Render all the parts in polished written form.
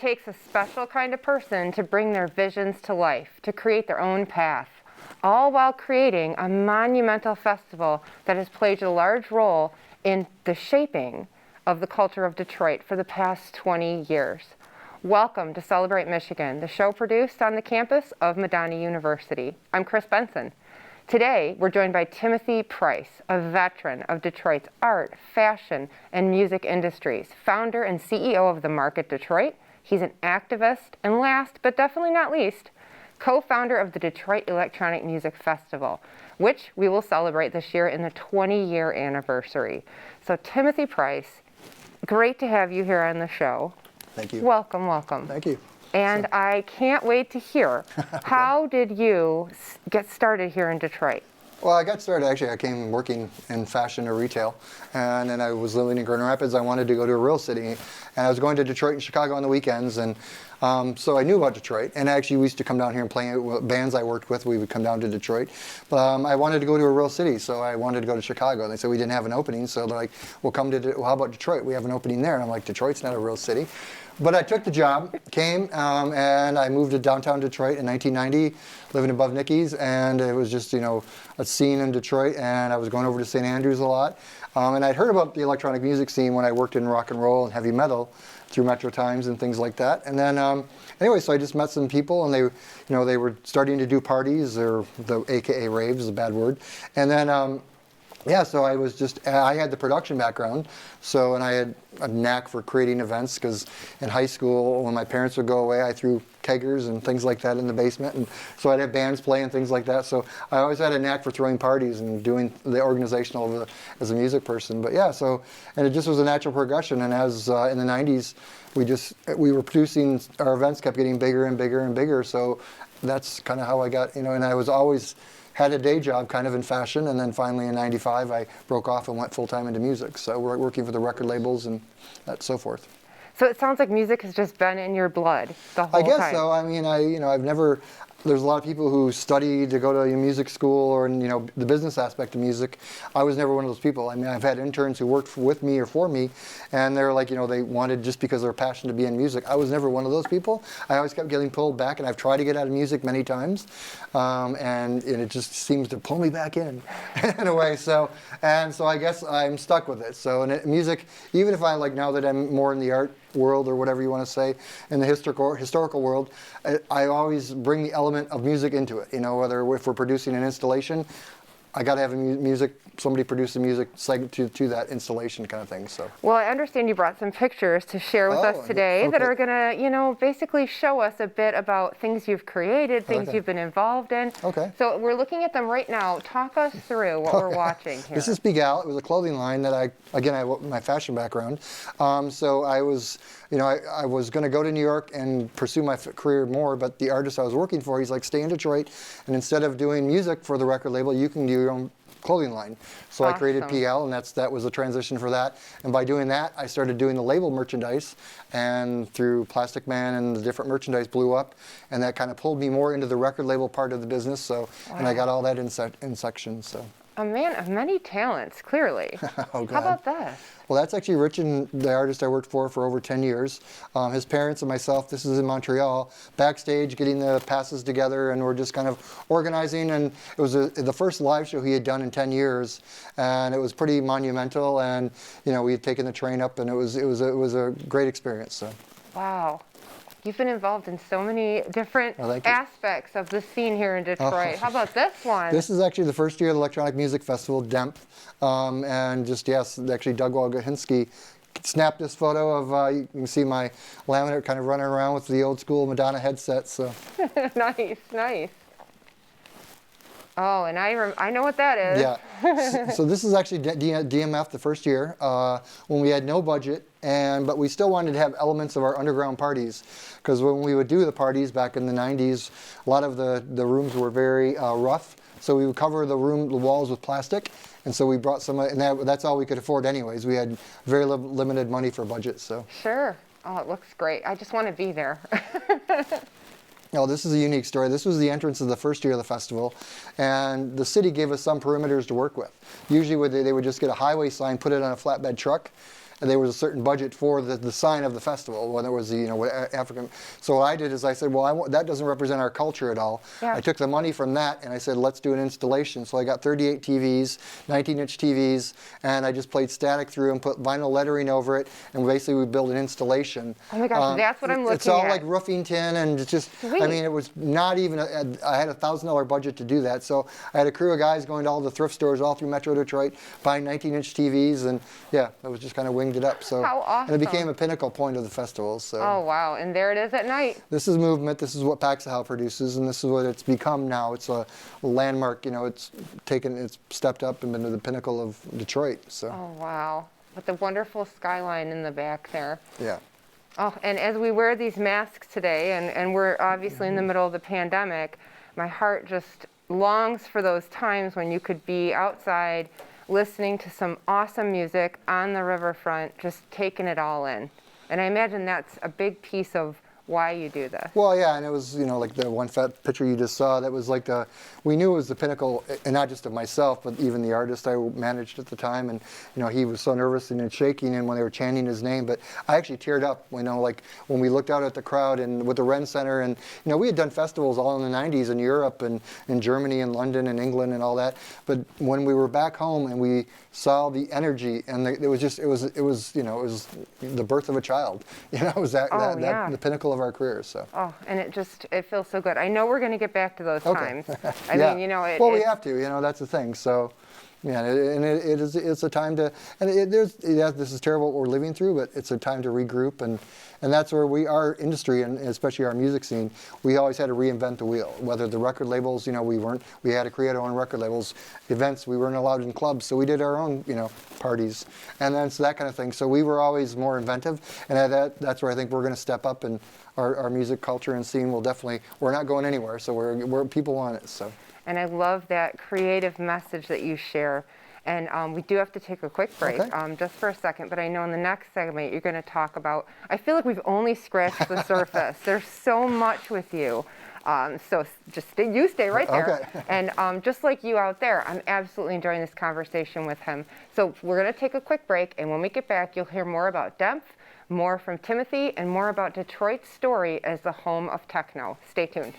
takes a special kind of person to bring their visions to life, to create their own path, all while creating a monumental festival that has played a large role in the shaping of the culture of Detroit for the past 20 years. Welcome to Celebrate Michigan, the show produced on the campus of Madonna University. I'm Chris Benson. Today, we're joined by Timothy Price, a veteran of Detroit's art, fashion, and music industries, founder and CEO of The Market Detroit. He's an activist, and last but definitely not least, co-founder of the Detroit Electronic Music Festival, which we will celebrate this year in the 20-year anniversary. So Timothy Price, great to have you here on the show. Thank you. Welcome, welcome. Thank you. And I can't wait to hear, how did you get started here in Detroit? Well, I got started, actually, I came working in fashion or retail, and then I was living in Grand Rapids. I wanted to go to a real city, and I was going to Detroit and Chicago on the weekends, and so I knew about Detroit, and actually we used to come down here and play with bands I worked with. We would come down to Detroit, but I wanted to go to a real city, so I wanted to go to Chicago, and they said we didn't have an opening, so they're like, well, well, how about Detroit? We have an opening there, and I'm like, Detroit's not a real city. But I took the job, came, and I moved to downtown Detroit in 1990, living above Nicky's, and it was just, a scene in Detroit, and I was going over to St. Andrews a lot. And I'd heard about the electronic music scene when I worked in rock and roll and heavy metal through Metro Times and things like that. And then, anyway, so I just met some people, and they were starting to do parties, or the AKA raves is a bad word. And then, yeah, so I had the production background, and I had a knack for creating events, because in high school, when my parents would go away, I threw keggers and things like that in the basement, and so I'd have bands play and things like that. So I always had a knack for throwing parties and doing the organizational as a music person. But yeah, and it just was a natural progression. And as in the 90s, we were producing, our events kept getting bigger and bigger and bigger. So that's kind of how I got, and I was always had a day job kind of in fashion, and then finally in 95 I broke off and went full-time into music. So we're working for the record labels and so forth. So it sounds like music has just been in your blood the whole time. I guess so. I mean, I've never, there's a lot of people who study to go to a music school or, the business aspect of music. I was never one of those people. I mean, I've had interns who worked with me or for me, and they're like, they wanted just because they're passionate to be in music. I was never one of those people. I always kept getting pulled back, and I've tried to get out of music many times, and it just seems to pull me back in a way. So I guess I'm stuck with it. So music, even if now that I'm more in the art world, or whatever you want to say, in the historical world, I always bring the element of music into it. Whether if we're producing an installation, I got to have somebody produce the music to that installation kind of thing. So. Well, I understand you brought some pictures to share with us today that are going to, basically show us a bit about things you've created, things you've been involved in. Okay. So we're looking at them right now. Talk us through what we're watching here. This is Begal. It was a clothing line that I my fashion background. So I was, I was going to go to New York and pursue my career more, but the artist I was working for, he's like, stay in Detroit, and instead of doing music for the record label, you can do your own clothing line. So awesome. I created PL, and that was a transition for that. And by doing that, I started doing the label merchandise, and through Plastic Man and the different merchandise blew up, and that kind of pulled me more into the record label part of the business. So, wow. And I got all that in sections. So. A man of many talents, clearly. Oh, God. How about that? Well, that's actually Richard, the artist I worked for over 10 years. His parents and myself, this is in Montreal, backstage getting the passes together, and we're just kind of organizing. And it was the first live show he had done in 10 years, and it was pretty monumental. And we had taken the train up, and it was a great experience. So. Wow. You've been involved in so many different aspects of the scene here in Detroit. How about this one? This is actually the first year of the Electronic Music Festival, DEMP. And actually Doug Walgahinsky snapped this photo of, you can see my laminate kind of running around with the old school Madonna headset. So. Nice, nice. Oh, and I know what that is. Yeah. So this is actually DMF the first year when we had no budget, but we still wanted to have elements of our underground parties, because when we would do the parties back in the 90s, a lot of the rooms were very rough. So we would cover the walls with plastic, and so we brought some, and that's all we could afford anyways. We had very limited money for budget. So. Sure. Oh, it looks great. I just want to be there. No, this is a unique story. This was the entrance of the first year of the festival, and the city gave us some perimeters to work with. Usually they would just get a highway sign, put it on a flatbed truck, there was a certain budget for the sign of the festival, when there was the, you know, what African. So what I did is I said, well, that doesn't represent our culture at all. Yeah. I took the money from that and I said, let's do an installation. So I got 38 TVs, 19-inch TVs, and I just played static through and put vinyl lettering over it, and basically we built an installation. Oh my gosh, that's what I'm looking at. It's all like roofing tin, and it's just, Sweet. I mean, it was not even, I had a $1,000 budget to do that. So I had a crew of guys going to all the thrift stores all through Metro Detroit, buying 19-inch TVs, and yeah, it was just kind of winged it up. So, how awesome. and it became a pinnacle point of the festival. So. Oh wow, and there it is at night. This is movement. This is what Paxahau produces, and this is what it's become now. It's a landmark. You know, it's stepped up and been to the pinnacle of Detroit. So. Oh wow, with the wonderful skyline in the back there. Yeah. Oh, and as we wear these masks today, and we're obviously in the middle of the pandemic, my heart just longs for those times when you could be outside listening to some awesome music on the riverfront, just taking it all in. And I imagine that's a big piece of why you do this. Well, yeah, and it was, you know, like the one fat picture you just saw, that was like we knew it was the pinnacle, and not just of myself, but even the artist I managed at the time, and, you know, he was so nervous and shaking, and when they were chanting his name, but I actually teared up, you know, like when we looked out at the crowd and with the Ren Center, and, you know, we had done festivals all in the 90s in Europe and in Germany and London and England and all that, but when we were back home and we saw the energy, and it was you know, it was the birth of a child, you know, it was the pinnacle of our careers. So. Oh, and it feels so good. I know we're going to get back to those times. I yeah. mean, you know, well, we have to. You know, that's the thing. So, yeah, and it's a time to, and this is terrible what we're living through, but it's a time to regroup, and that's where our industry, and especially our music scene, we always had to reinvent the wheel. Whether the record labels, you know, we had to create our own record labels. Events, we weren't allowed in clubs, so we did our own, you know, parties, and then so that kind of thing. So we were always more inventive, and that's where I think we're going to step up, and our music culture and scene will definitely. We're not going anywhere, so we're people want it. So. And I love that creative message that you share. And we do have to take a quick break, okay. Just for a second. But I know in the next segment you're going to talk about, I feel like we've only scratched the surface. There's so much with you. So just stay right there. Okay. And just like you out there, I'm absolutely enjoying this conversation with him. So we're going to take a quick break. And when we get back, you'll hear more about Demph, more from Timothy, and more about Detroit's story as the home of techno. Stay tuned.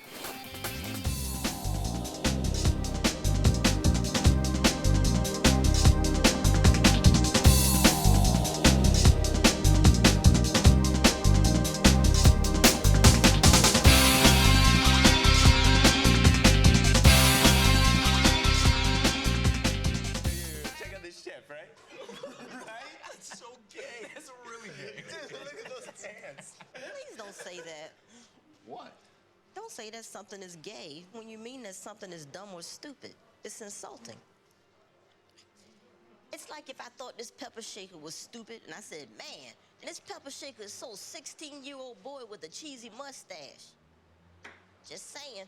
Say that something is gay when you mean that something is dumb or stupid. It's insulting. It's like if I thought this pepper shaker was stupid and I said, man, and this pepper shaker is so 16-year-old boy with a cheesy mustache. Just saying.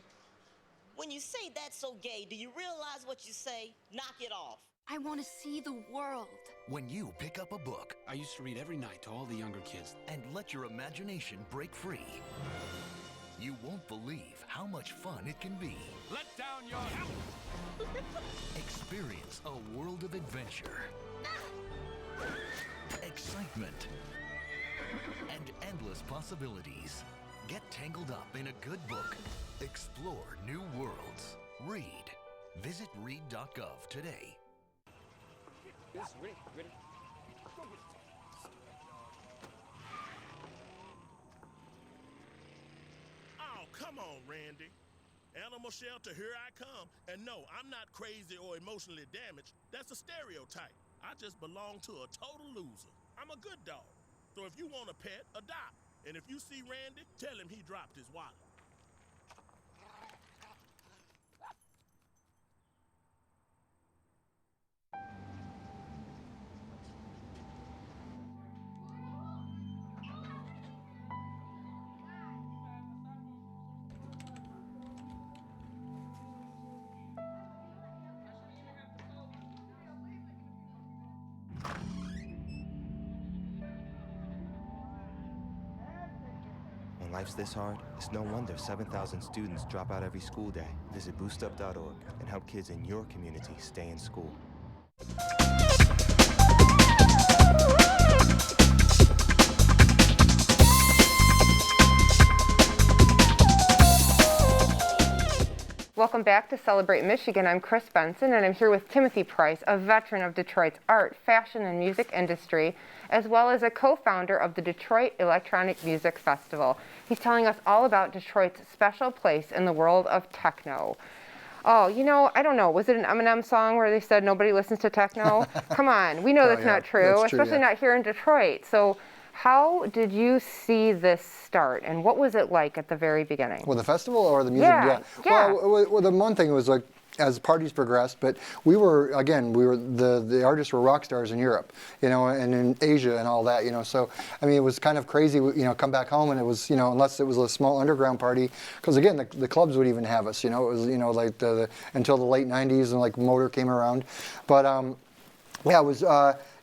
When you say that's so gay, do you realize what you say? Knock it off. I want to see the world. When you pick up a book, I used to read every night to all the younger kids, and let your imagination break free, you won't believe how much fun it can be. Let down your house. Experience a world of adventure, excitement, and endless possibilities. Get tangled up in a good book. Explore new worlds. Read. Visit read.gov today. Yes, ready. Come on, Randy. Animal shelter, here I come. And no, I'm not crazy or emotionally damaged. That's a stereotype. I just belong to a total loser. I'm a good dog. So if you want a pet, adopt. And if you see Randy, tell him he dropped his wallet. When life's this hard, it's no wonder 7,000 students drop out every school day. Visit boostup.org and help kids in your community stay in school. Welcome back to Celebrate Michigan. I'm Chris Benson, and I'm here with Timothy Price, a veteran of Detroit's art, fashion, and music industry, as well as a co-founder of the Detroit Electronic Music Festival. He's telling us all about Detroit's special place in the world of techno. Oh, you know, I don't know. Was it an Eminem song where they said nobody listens to techno? Come on, we know that's not true, especially not here in Detroit. So how did you see this start, and what was it like at the very beginning? Well, the festival or the music? Yeah. Well, the one thing was like, as parties progressed, but the artists were rock stars in Europe, you know, and in Asia and all that, you know. So I mean, it was kind of crazy, you know, come back home and it was, you know, unless it was a small underground party, because again, the clubs would even have us, you know. It was, you know, like until the late '90s and like Motor came around, but yeah, it was.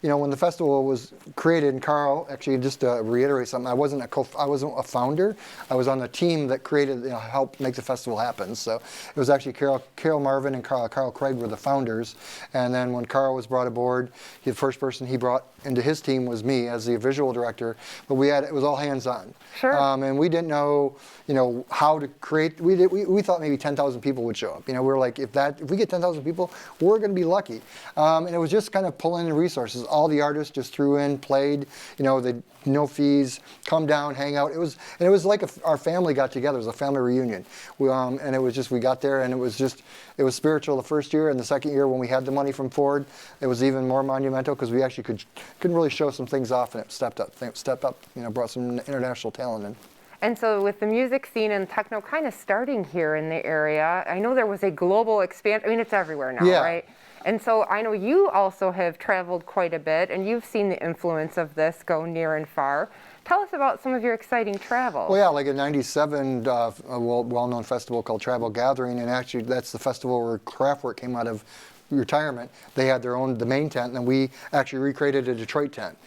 You know, when the festival was created, and Carl, actually, just to reiterate something, I wasn't a founder. I was on the team that created, you know, helped make the festival happen. So it was actually Carol Marvin and Carl Craig were the founders. And then when Carl was brought aboard, the first person he brought into his team was me as the visual director. But it was all hands on. Sure. And we didn't know, you know, how to create. We thought maybe 10,000 people would show up. You know, we were like, if we get 10,000 people, we're going to be lucky. And it was just kind of pulling in resources. All the artists just threw in, played, you know, no fees, come down, hang out. It was like our family got together. It was a family reunion. And it was just, we got there, and it was spiritual the first year, and the second year when we had the money from Ford, it was even more monumental because we actually couldn't really show some things off, and it stepped up, you know, brought some international talent in. And so with the music scene and techno kind of starting here in the area, I know there was a global expansion. I mean, it's everywhere now, right? And so I know you also have traveled quite a bit, and you've seen the influence of this go near and far. Tell us about some of your exciting travels. Well, yeah, like in '97, a well-known festival called Travel Gathering, and actually that's the festival where Kraftwerk came out of retirement. They had the main tent, and we actually recreated a Detroit tent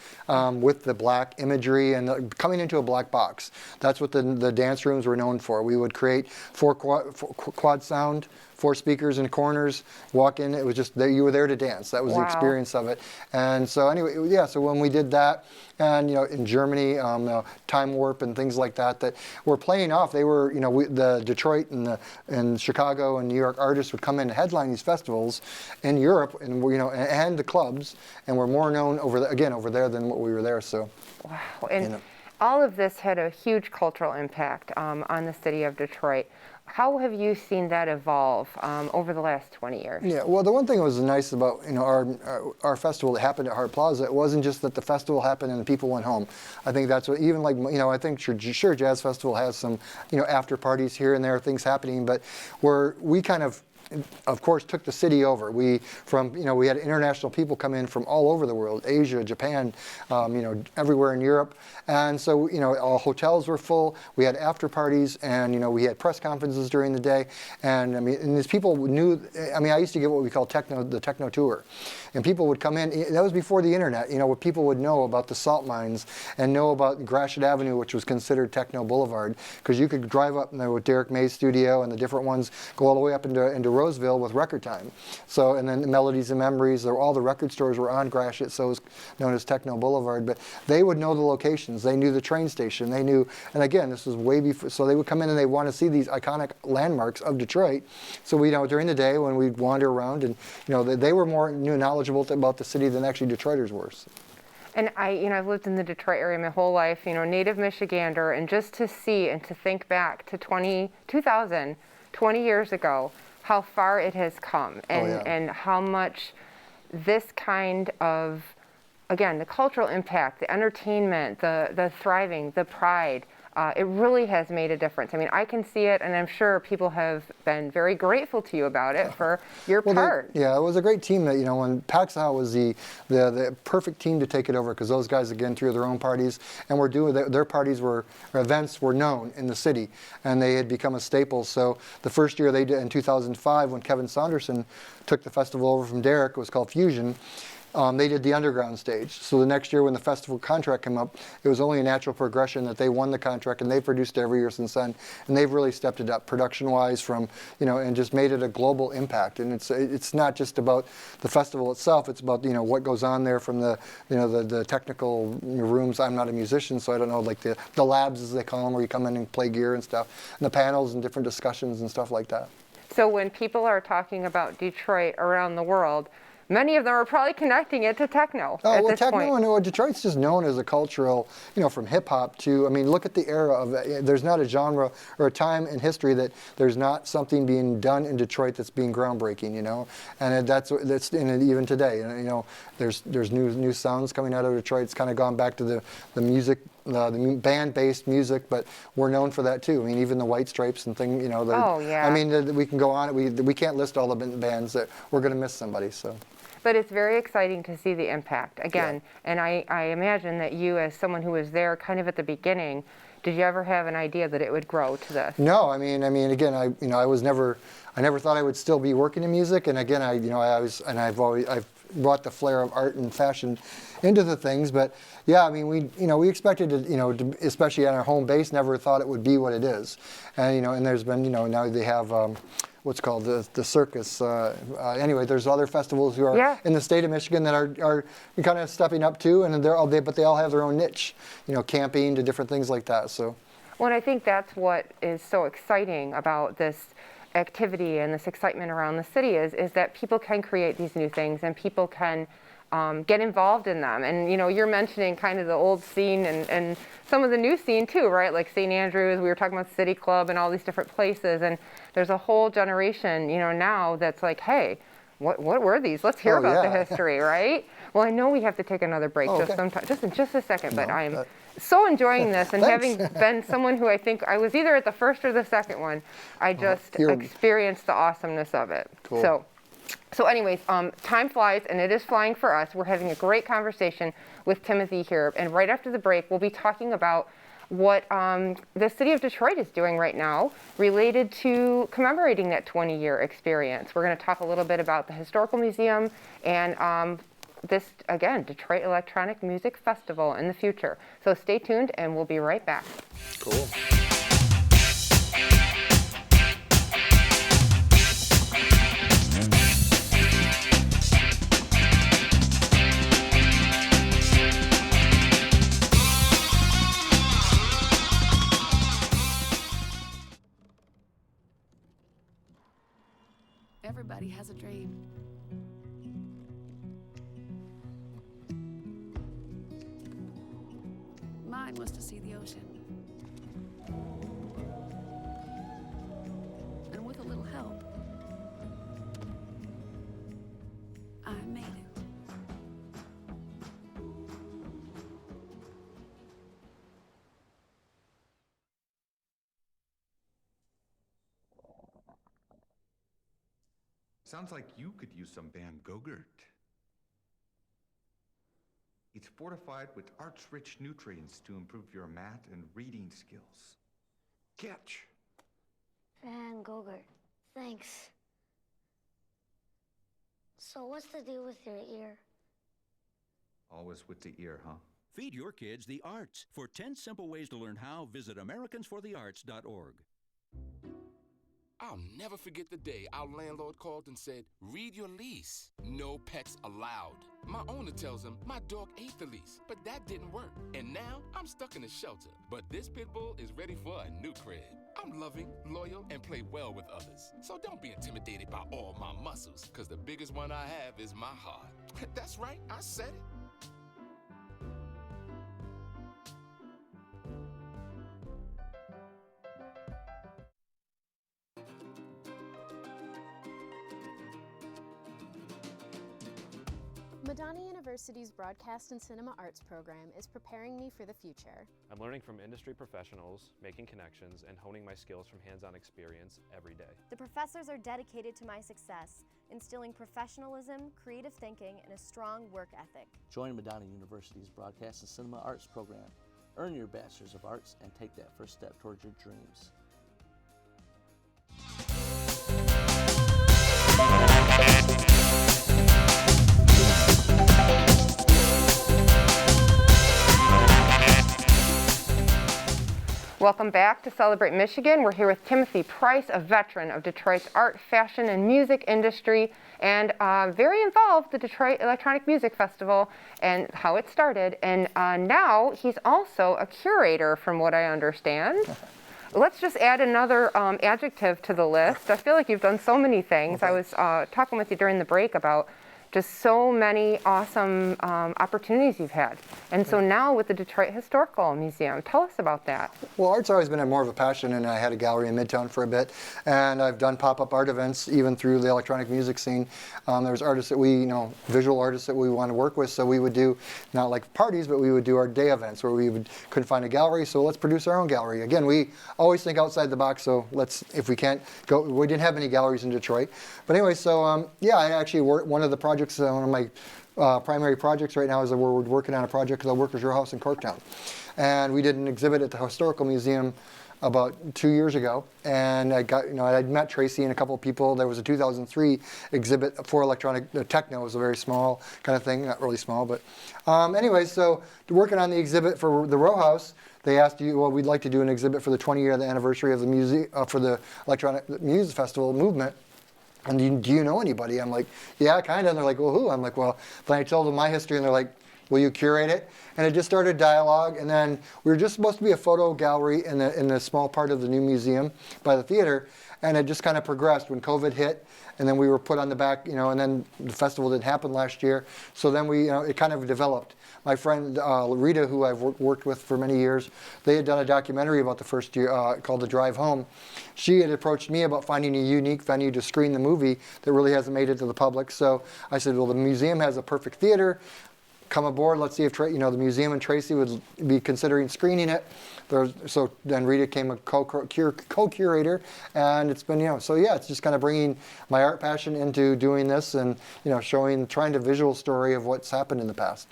with the black imagery and coming into a black box. That's what the dance rooms were known for. We would create four quad sound, 4 speakers in corners, walk in, it was just, you were there to dance. That was the experience of it. And so anyway, yeah, so when we did that, and, you know, in Germany, you know, Time Warp and things like that, that were playing off. They were, you know, the Detroit and Chicago and New York artists would come in and headline these festivals in Europe, and, you know, and the clubs, and we're more known over there than what we were there, so. Wow, and you know. all of this had a huge cultural impact on the city of Detroit. How have you seen that evolve over the last 20 years? Yeah, well, the one thing that was nice about, you know, our festival that happened at Hart Plaza, it wasn't just that the festival happened and the people went home. I think that's what, even like, you know, I think sure Jazz Festival has some, you know, after parties here and there, things happening, but we kind of course, took the city over. We had international people come in from all over the world, Asia, Japan, you know, everywhere in Europe. And so, you know, all hotels were full. We had after parties, and, you know, we had press conferences during the day. And I mean, and these people knew, I mean, I used to give what we call the techno tour. And people would come in, that was before the internet, you know, where people would know about the salt mines and know about Gratiot Avenue, which was considered Techno Boulevard, because you could drive up there with Derek May's studio and the different ones, go all the way up into Roseville with Record Time. So, and then Melodies and Memories, all the record stores were on Gratiot, so it was known as Techno Boulevard, but they would know the locations, they knew the train station, they knew, and again, this was way before, so they would come in and they want to see these iconic landmarks of Detroit. So we, you know, during the day when we'd wander around, and, you know, they were more knowledgeable about the city than actually Detroiters were. And I've lived in the Detroit area my whole life, you know, native Michigander, and just to see and to think back to 2000, 20 years ago, how far it has come, and how much this kind of, again, the cultural impact, the entertainment, the thriving, the pride, it really has made a difference. I mean, I can see it, and I'm sure people have been very grateful to you about it for your part. Yeah, it was a great team that, you know, when Paxau was the perfect team to take it over, because those guys, again, threw their own parties, and were doing, their parties or events were known in the city, and they had become a staple. So the first year they did, in 2005, when Kevin Saunderson took the festival over from Derek, it was called Fusion. They did the underground stage. So the next year when the festival contract came up, it was only a natural progression that they won the contract, and they produced every year since then. And they've really stepped it up production-wise from, you know, and just made it a global impact. And it's not just about the festival itself, it's about, you know, what goes on there from the, you know, the technical rooms. I'm not a musician, so I don't know, like the labs as they call them, where you come in and play gear and stuff, and the panels and different discussions and stuff like that. So when people are talking about Detroit around the world, many of them are probably connecting it to techno Oh, at well, this techno, point. and Detroit's just known as a cultural, from hip hop to, I mean, look at the era of, there's not a genre or a time in history that there's not something being done in Detroit that's being groundbreaking, and that's in it even today. And, there's new sounds coming out of Detroit. It's kind of gone back to the music, the band-based music, but we're known for that too. I mean, even the White Stripes and things, Oh, yeah. I mean, we can go on. We can't list all the bands that we're going to miss somebody, so. But it's very exciting to see the impact again. Yeah. And I imagine that you, as someone who was there kind of at the beginning, did you ever have an idea that it would grow to this? No, I mean, again, I never thought I would still be working in music. And again, I've brought the flair of art and fashion into the things. But yeah, I mean, we expected to, especially on our home base, never thought it would be what it is. And and there's been, now they have. What's called the circus. Anyway, there's other festivals who are in the state of Michigan that are kind of stepping up too, and but they all have their own niche, camping to different things like that. So. Well, and I think that's what is so exciting about this activity and this excitement around the city is that people can create these new things and people can get involved in them. And you're mentioning kind of the old scene and some of the new scene too, right? Like St. Andrews, we were talking about City Club and all these different places. And there's a whole generation, now that's like, hey, what were these? Let's hear about the history, right? Well, I know we have to take another break just in just a second, but I'm so enjoying this, and having been someone who I think I was either at the first or the second one, I just experienced the awesomeness of it. Cool. So anyways, time flies, and it is flying for us. We're having a great conversation with Timothy here, and right after the break, we'll be talking about what the city of Detroit is doing right now related to commemorating that 20-year experience. We're going to talk a little bit about the Historical Museum and this, again, Detroit Electronic Music Festival in the future. So stay tuned, and we'll be right back. Cool. Everybody has a dream. Mine was to see the ocean. And with a little help, I made it. Sounds like you could use some Van Gogurt. It's fortified with arts-rich nutrients to improve your math and reading skills. Catch! Van Gogurt, thanks. So what's the deal with your ear? Always with the ear, huh? Feed your kids the arts. For 10 simple ways to learn how, visit AmericansForTheArts.org. I'll never forget the day our landlord called and said, read your lease. No pets allowed. My owner tells him my dog ate the lease, but that didn't work. And now I'm stuck in a shelter. But this pit bull is ready for a new crib. I'm loving, loyal, and play well with others. So don't be intimidated by all my muscles, because the biggest one I have is my heart. That's right, I said it. Madonna University's Broadcast and Cinema Arts program is preparing me for the future. I'm learning from industry professionals, making connections, and honing my skills from hands-on experience every day. The professors are dedicated to my success, instilling professionalism, creative thinking, and a strong work ethic. Join Madonna University's Broadcast and Cinema Arts program. Earn your Bachelor's of Arts and take that first step towards your dreams. Welcome back to Celebrate Michigan. We're here with Timothy Price, a veteran of Detroit's art, fashion, and music industry, and very involved with the Detroit Electronic Music Festival and how it started. And now he's also a curator, from what I understand. let's just add another adjective to the list. I feel like you've done so many things. Okay. I was talking with you during the break about just so many awesome opportunities you've had. And so now with the Detroit Historical Museum, tell us about that. Well, art's always been more of a passion, and I had a gallery in Midtown for a bit, and I've done pop-up art events even through the electronic music scene. There's artists that we, visual artists that we want to work with, so we would do, not like parties, but we would do our day events where couldn't find a gallery, so let's produce our own gallery. Again, we always think outside the box, so if we can't go, we didn't have any galleries in Detroit. But anyway, so yeah, I actually worked, one of the projects, one of my primary projects right now is that we're working on a project called Workers' Row House in Corktown. And we did an exhibit at the Historical Museum about 2 years ago, and I got, I'd met Tracy and a couple of people. There was a 2003 exhibit for electronic techno. It was a very small kind of thing, not really small, but anyway, so working on the exhibit for the Row House, they asked you, well, we'd like to do an exhibit for the 20-year anniversary of the music, for the Electronic Music Festival movement. And do you know anybody? I'm like, yeah, kind of. And they're like, well, who? I'm like, well, then I told them my history, and they're like, will you curate it? And it just started dialogue, and then we were just supposed to be a photo gallery in the small part of the new museum by the theater, and it just kind of progressed when COVID hit, and then we were put on the back, and then the festival didn't happen last year, so then we, it kind of developed. My friend Rita, who I've worked with for many years, they had done a documentary about the first year called The Drive Home. She had approached me about finding a unique venue to screen the movie that really hasn't made it to the public. So I said, well, the museum has a perfect theater. Come aboard. Let's see if the museum and Tracy would be considering screening it. So then Rita became a co-curator, and it's been, so yeah, it's just kind of bringing my art passion into doing this, and trying to visual story of what's happened in the past.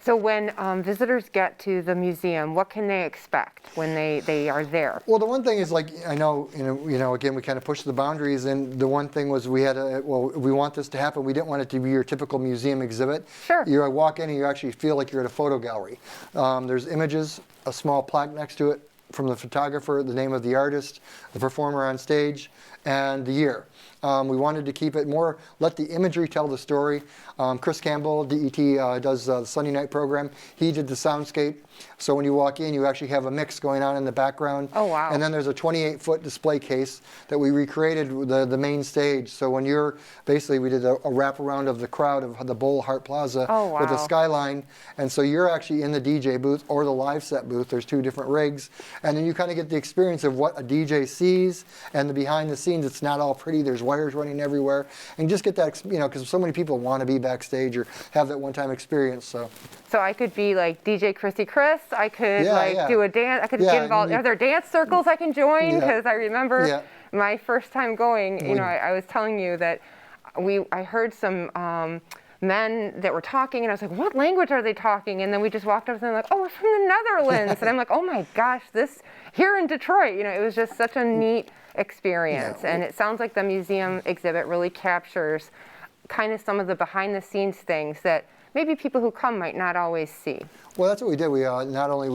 So when visitors get to the museum, what can they expect when they are there? Well, the one thing is, like, I know, again, we kind of pushed the boundaries, and the one thing was we want this to happen. We didn't want it to be your typical museum exhibit. Sure. You walk in and you actually feel like you're at a photo gallery. There's images, a small plaque next to it from the photographer, the name of the artist, the performer on stage, and the year. We wanted to keep it more, let the imagery tell the story. Chris Campbell, DET, does the Sunday night program. He did the soundscape. So when you walk in, you actually have a mix going on in the background. Oh, wow. And then there's a 28-foot display case that we recreated with the main stage. So when you're, basically we did a wraparound of the crowd of the Bowl Hart Plaza with the skyline. And so you're actually in the DJ booth or the live set booth. There's two different rigs. And then you kind of get the experience of what a DJ sees and the behind the scenes. It's not all pretty. There's wires running everywhere. And just get that, because so many people want to be backstage or have that one-time experience. So I could be like DJ Chrissy Chris. I could do a dance. I could get involved. Are there dance circles I can join? Because I remember my first time going. I was telling you that I heard some men that were talking, and I was like, what language are they talking? And then we just walked up to them like, oh, we're from the Netherlands. And I'm like, oh my gosh, this here in Detroit. It was just such a neat experience. And it sounds like the museum exhibit really captures kind of some of the behind the scenes things that maybe people who come might not always see. Well, that's what we did. We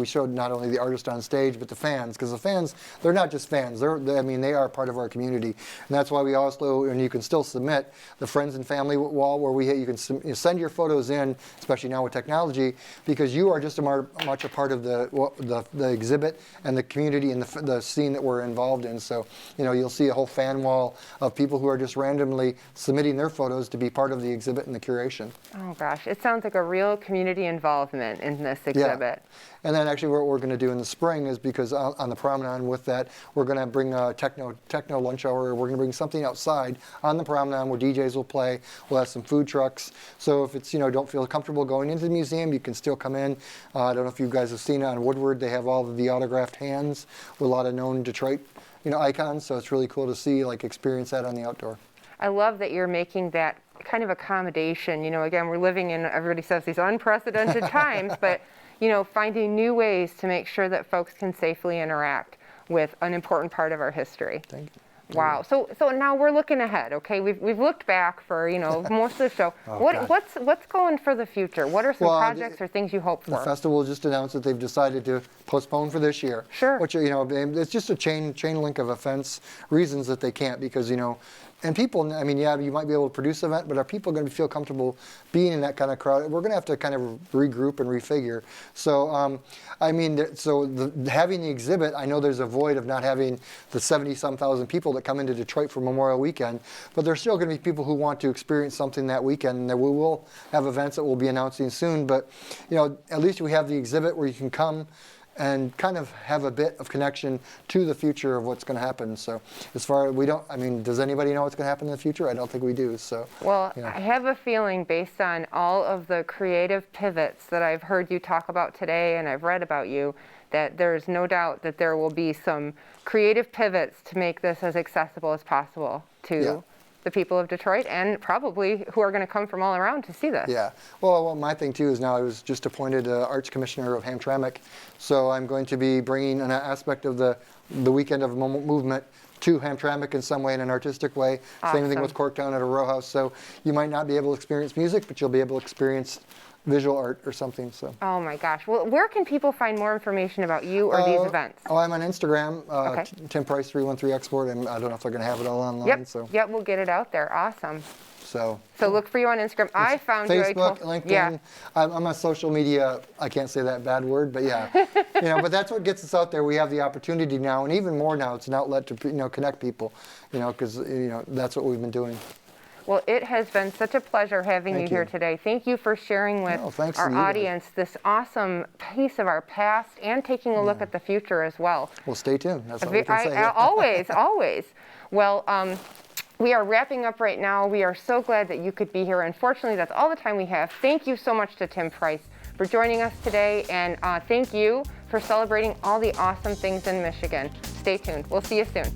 showed not only the artist on stage, but the fans, because the fans, they're not just fans. They are part of our community, and that's why we also, and you can still submit the friends and family wall where you can send your photos in, especially now with technology, because you are just much a part of the exhibit and the community and the scene that we're involved in. So you'll see a whole fan wall of people who are just randomly submitting their photos to be part of the exhibit and the curation. Oh gosh, it sounds like a real community involvement in this exhibit. Yeah. And then actually what we're going to do in the spring is, because on the promenade with that, we're going to bring a techno lunch hour. We're going to bring something outside on the promenade where DJs will play. We'll have some food trucks. So if it's, don't feel comfortable going into the museum, you can still come in. I don't know if you guys have seen it on Woodward. They have all of the autographed hands with a lot of known Detroit, icons. So it's really cool to see, experience that on the outdoor. I love that you're making that kind of accommodation. Again, we're living in, everybody says, these unprecedented times, but, finding new ways to make sure that folks can safely interact with an important part of our history. Thank you. Wow. So now we're looking ahead, okay? We've looked back for, most of the show. What's going for the future? What are some projects or things you hope for? The festival just announced that they've decided to postpone for this year. Sure. Which, it's just a chain link of offense reasons that they can't, because, And people, I mean, yeah, you might be able to produce an event, but are people going to feel comfortable being in that kind of crowd? We're going to have to kind of regroup and refigure. So, I mean, having the exhibit, I know there's a void of not having the 70-some thousand people that come into Detroit for Memorial Weekend, but there's still going to be people who want to experience something that weekend, and we will have events that we'll be announcing soon. But, you know, at least we have the exhibit where you can come and kind of have a bit of connection to the future of what's going to happen. So as far as I mean, does anybody know what's going to happen in the future? I don't think we do. So, well, you know. I have a feeling based on all of the creative pivots that I've heard you talk about today and I've read about you, that there's no doubt that there will be some creative pivots to make this as accessible as possible to the people of Detroit and probably who are going to come from all around to see this. Yeah. Well, my thing too is now I was just appointed Arts Commissioner of Hamtramck, so I'm going to be bringing an aspect of the Weekend of Movement to Hamtramck in some way, in an artistic way. Awesome. Same thing with Corktown at a row house. So you might not be able to experience music, but you'll be able to experience visual art or something. So. Oh my gosh. Well, where can people find more information about you or these events? Oh, I'm on Instagram, Okay. Tim Price 313 Export, and I don't know if they're going to have it all online. Yep. So. Yep, we'll get it out there. Awesome. So look for you on Instagram. I found Facebook, you. LinkedIn. Yeah. I'm on social media. I can't say that bad word, but yeah, you know. But that's what gets us out there. We have the opportunity now, and even more now. It's an outlet to connect people, because that's what we've been doing. Well, it has been such a pleasure having you here today. Thank you for sharing with our audience this awesome piece of our past and taking a look at the future as well. Well, stay tuned. That's all we can say. Always, always. Well, we are wrapping up right now. We are so glad that you could be here. Unfortunately, that's all the time we have. Thank you so much to Tim Price for joining us today, and thank you for celebrating all the awesome things in Michigan. Stay tuned. We'll see you soon.